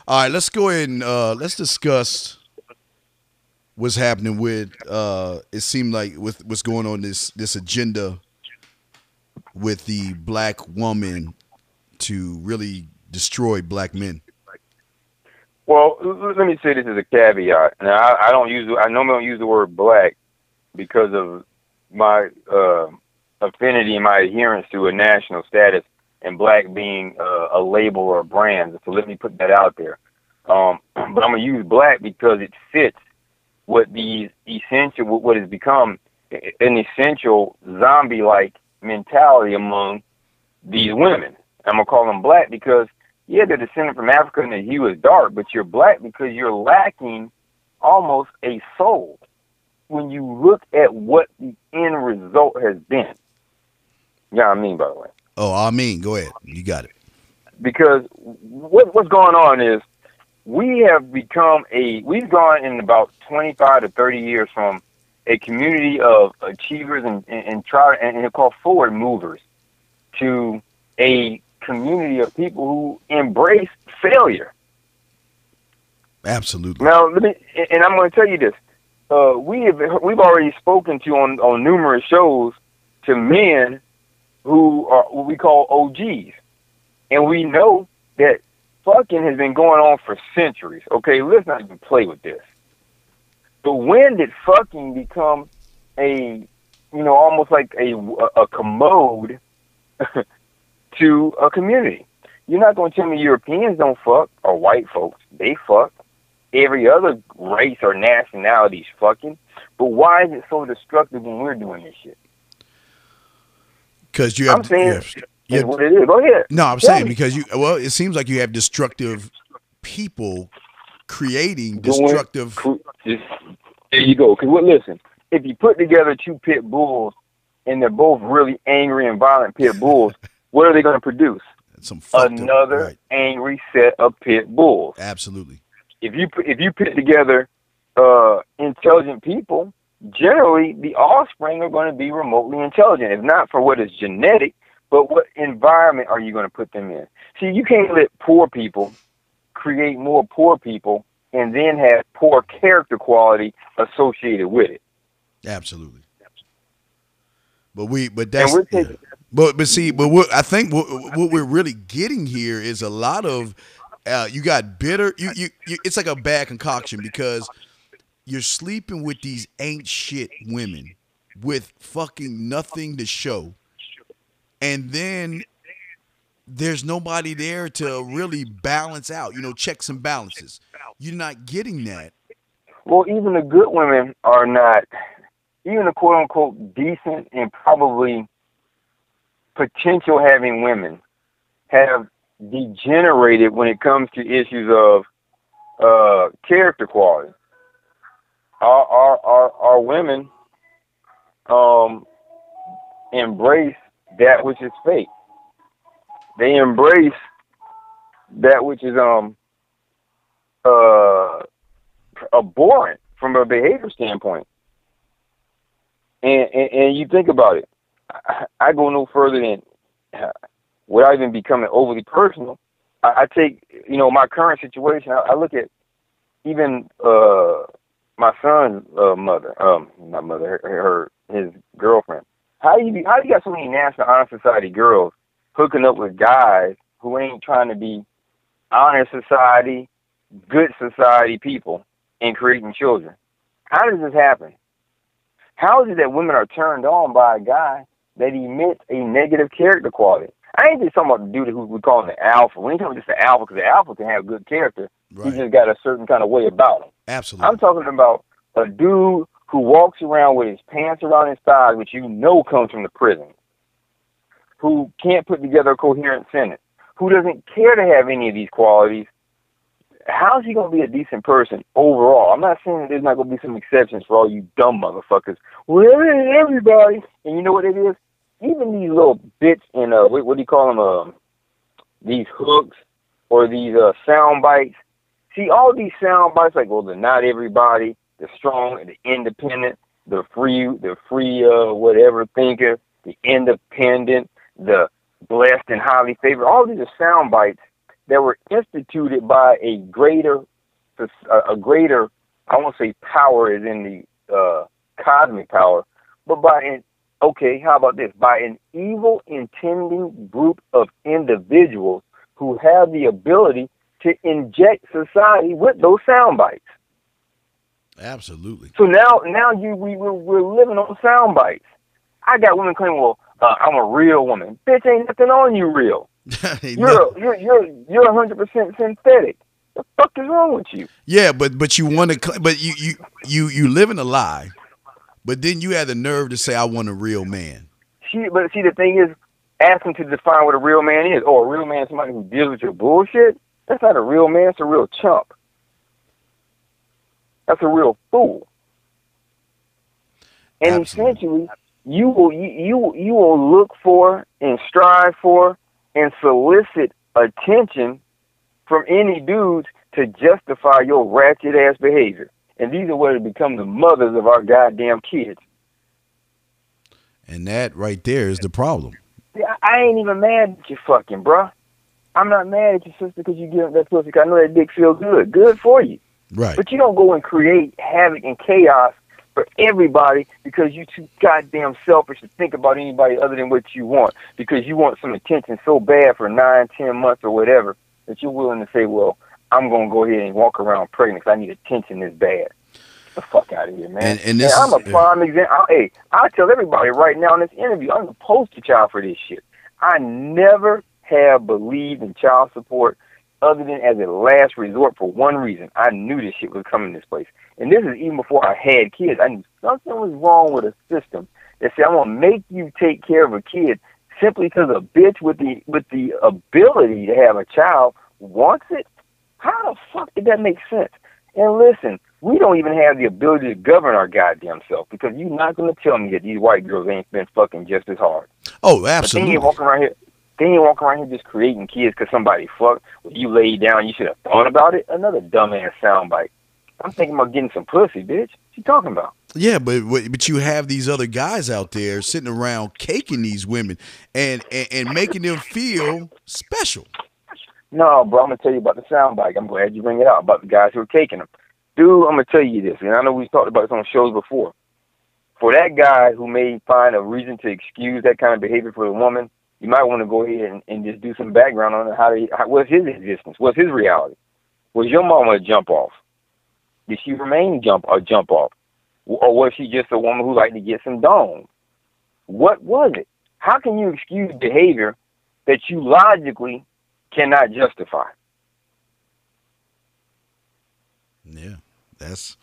All right, let's go ahead and let's discuss what's happening with it seemed like with what's going on this agenda with the black woman to really destroy black men. Well, let me say this as a caveat. Now, I don't use. I normally don't use the word black because of my affinity and my adherence to a national status, and black being a label or a brand. So let me put that out there. But I'm gonna use black because it fits what these essential, what has become an essential zombie-like mentality among these women. I'm gonna call them black because yeah, they're descended from Africa and the hue is dark, but you're black because you're lacking almost a soul when you look at what the end result has been. You know what I mean, by the way? Oh, I mean, go ahead. You got it. Because what's going on is we've gone in about 25 to 30 years from a community of achievers and called forward movers to a community of people who embrace failure. Absolutely. Now, I'm going to tell you this. We've already spoken to on numerous shows to men who are what we call OGs. And we know that fucking has been going on for centuries. Okay, let's not even play with this. But when did fucking become almost like a commode to a community? You're not going to tell me Europeans don't fuck, or white folks. They fuck. Every other race or nationality is fucking. But why is it so destructive when we're doing this shit? Because you have. I'm saying you it's what it is. Go ahead. No, I'm saying because it seems like you have destructive people creating destructive. There you go. Because listen, if you put together two pit bulls and they're both really angry and violent pit bulls, what are they going to produce? Another angry set of pit bulls. Absolutely. If you put together intelligent people, generally the offspring are going to be remotely intelligent. If not for what is genetic, but what environment are you going to put them in? See, you can't let poor people create more poor people and then have poor character quality associated with it. Absolutely. But I think what we're really getting here is a lot of you got bitter. You it's like a bad concoction because you're sleeping with these ain't shit women with fucking nothing to show, and then there's nobody there to really balance out. Checks and balances. You're not getting that. Well, even the good women are not. Even the quote unquote decent and probably potential having women have degenerated when it comes to issues of character quality. Our women embrace that which is fake. They embrace that which is abhorrent from a behavior standpoint. And you think about it. I go no further than without even becoming overly personal. I take, my current situation. I look at even my son's mother, not mother, his girlfriend. How do you got so many National Honor Society girls hooking up with guys who ain't trying to be honor society, good society people and creating children? How does this happen? How is it that women are turned on by a guy that emits a negative character quality? I ain't just talking about the dude who we call him the alpha. We ain't talking just the alpha because the alpha can have good character. Right. He just got a certain kind of way about him. Absolutely. I'm talking about a dude who walks around with his pants around his thighs, which comes from the prison, who can't put together a coherent sentence, who doesn't care to have any of these qualities. How's he going to be a decent person overall? I'm not saying that there's not going to be some exceptions for all you dumb motherfuckers. Well, everybody. And you know what it is? Even these little bits in, what do you call them, these hooks or these sound bites. See, all these sound bites, like, well, the not everybody, the strong, the independent, the free, whatever thinker, the independent, the blessed and highly favored. All these are sound bites that were instituted by a greater, I won't say power is in the cosmic power, but okay, how about this? By an evil intending group of individuals who have the ability to inject society with those sound bites. Absolutely. So now we're living on sound bites. I got women claiming, well, I'm a real woman. Bitch, ain't nothing on you real. No. You're 100% synthetic. The fuck is wrong with you? Yeah, but you want to, but you live in a lie. But then you had the nerve to say, "I want a real man." But see, the thing is, ask them to define what a real man is. Oh, a real man is somebody who deals with your bullshit. That's not a real man. It's a real chump. That's a real fool. And Absolutely. essentially, you will look for and strive for and solicit attention from any dudes to justify your ratchet ass behavior. And these are what have become the mothers of our goddamn kids. And that right there is the problem. I ain't even mad at you fucking, bruh. I'm not mad at your sister because you give that pussy. I know that dick feels good. Good for you. Right. But you don't go and create havoc and chaos for everybody because you too goddamn selfish to think about anybody other than what you want. Because you want some attention so bad for 9, 10 months or whatever that you're willing to say, well, I'm going to go ahead and walk around pregnant because I need attention this bad. Get the fuck out of here, man. And this I'm a is, prime example. Hey, I tell everybody right now in this interview, I'm the poster child for this shit. I never have believed in child support other than as a last resort for one reason. I knew this shit was coming this place. And this is even before I had kids. I knew something was wrong with a system that said, I'm going to make you take care of a kid simply because a bitch with the ability to have a child wants it. How the fuck did that make sense? And listen, we don't even have the ability to govern our goddamn self because you're not going to tell me that these white girls ain't been fucking just as hard. oh, absolutely. They ain't walking around here just creating kids because somebody fucked. When you laid down, you should have thought about it. Another dumbass soundbite. I'm thinking about getting some pussy, bitch. What you talking about? Yeah, but you have these other guys out there sitting around caking these women and making them feel special. No, bro, I'm going to tell you about the soundbite. I'm glad you bring it out, about the guys who are taking them. Dude, I'm going to tell you this, and I know we've talked about this on shows before. For that guy who may find a reason to excuse that kind of behavior for the woman, you might want to go ahead and just do some background on what's his existence, what's his reality. Was your mama a jump off? Did she remain jump off? Or was she just a woman who liked to get some dome? What was it? How can you excuse behavior that you logically cannot justify? Yeah, that's.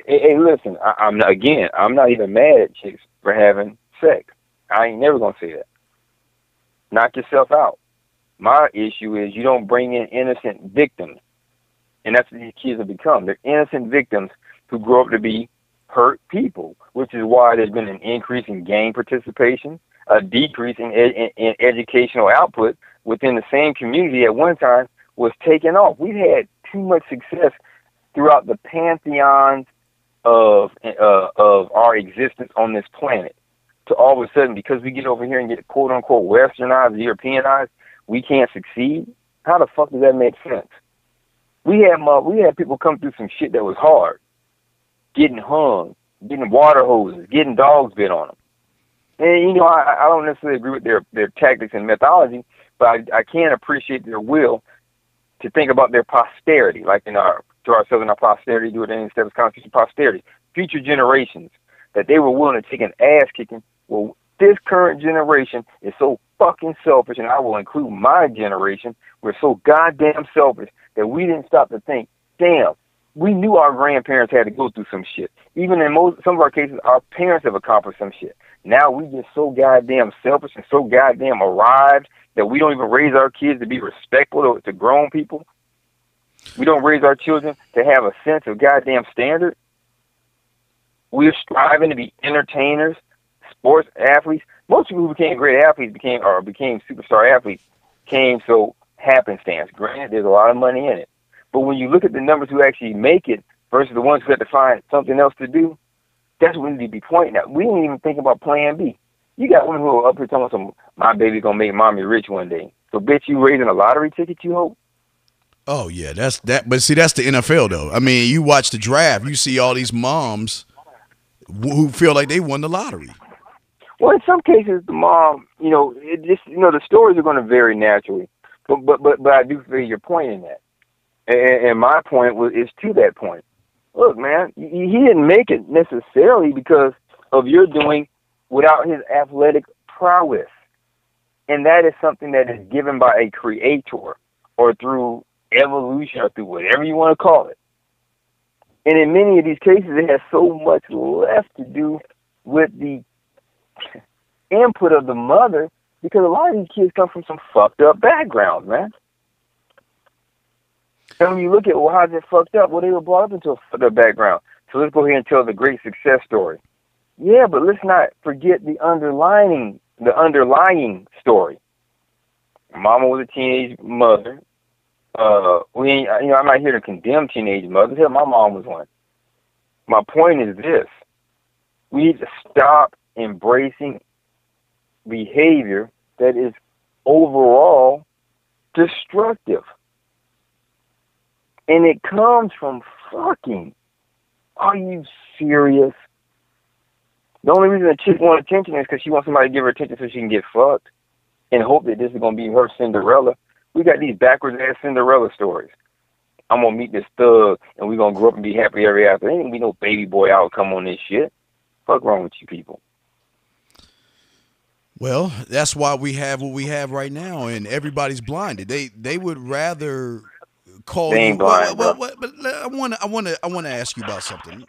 Hey, listen. I'm not even mad at chicks for having sex. I ain't never gonna say that. Knock yourself out. My issue is you don't bring in innocent victims, and that's what these kids have become. They're innocent victims who grow up to be hurt people, which is why there's been an increase in gang participation, a decrease in educational output within the same community at one time was taken off. We've had too much success throughout the pantheons of our existence on this planet to all of a sudden, because we get over here and get quote unquote westernized, Europeanized, we can't succeed. How the fuck does that make sense? We had people come through some shit that was hard, getting hung, getting water hoses, getting dogs bit on them. And I don't necessarily agree with their tactics and methodology, but I can appreciate their will to think about their posterity, like to ourselves in our posterity, do it in instead of Constitution posterity, future generations, that they were willing to take an ass kicking. Well, this current generation is so fucking selfish, and I will include my generation. We're so goddamn selfish that we didn't stop to think, damn, we knew our grandparents had to go through some shit. Even in some of our cases, our parents have accomplished some shit. Now we just so goddamn selfish and so goddamn arrived that we don't even raise our kids to be respectful to grown people. We don't raise our children to have a sense of goddamn standard. We're striving to be entertainers, sports athletes. Most people who became great athletes became superstar athletes came so happenstance. Granted, there's a lot of money in it. But when you look at the numbers who actually make it versus the ones who have to find something else to do, that's what we need to be pointing at. We didn't even think about plan B. You got women who are up here talking about my baby's going to make mommy rich one day. So, bitch, you raising a lottery ticket, you hope? Oh yeah, that's that. But see, that's the NFL though. I mean, you watch the draft, you see all these moms who feel like they won the lottery. Well, in some cases, the mom, it just, the stories are going to vary naturally. But I do feel your point in that. And my point is to that point. Look, man, he didn't make it necessarily because of your doing without his athletic prowess. And that is something that is given by a creator or through evolution or through whatever you want to call it. And in many of these cases, it has so much left to do with the input of the mother because a lot of these kids come from some fucked up backgrounds, man. And when you look at how's it fucked up, well, they were brought up into a fucked up background. So let's go ahead and tell the great success story. Yeah, but let's not forget the underlying story. Mama was a teenage mother. I'm not here to condemn teenage mothers. Hell, my mom was one. My point is this: we need to stop embracing behavior that is overall destructive. And it comes from fucking. Are you serious? The only reason a chick wants attention is because she wants somebody to give her attention so she can get fucked and hope that this is going to be her Cinderella. We got these backwards-ass Cinderella stories. I'm going to meet this thug, and we're going to grow up and be happy ever after. There ain't going to be no baby boy outcome on this shit. Fuck wrong with you people? Well, that's why we have what we have right now, and everybody's blinded. They would rather call They you. ain't blind, bro. But I want to ask you about something.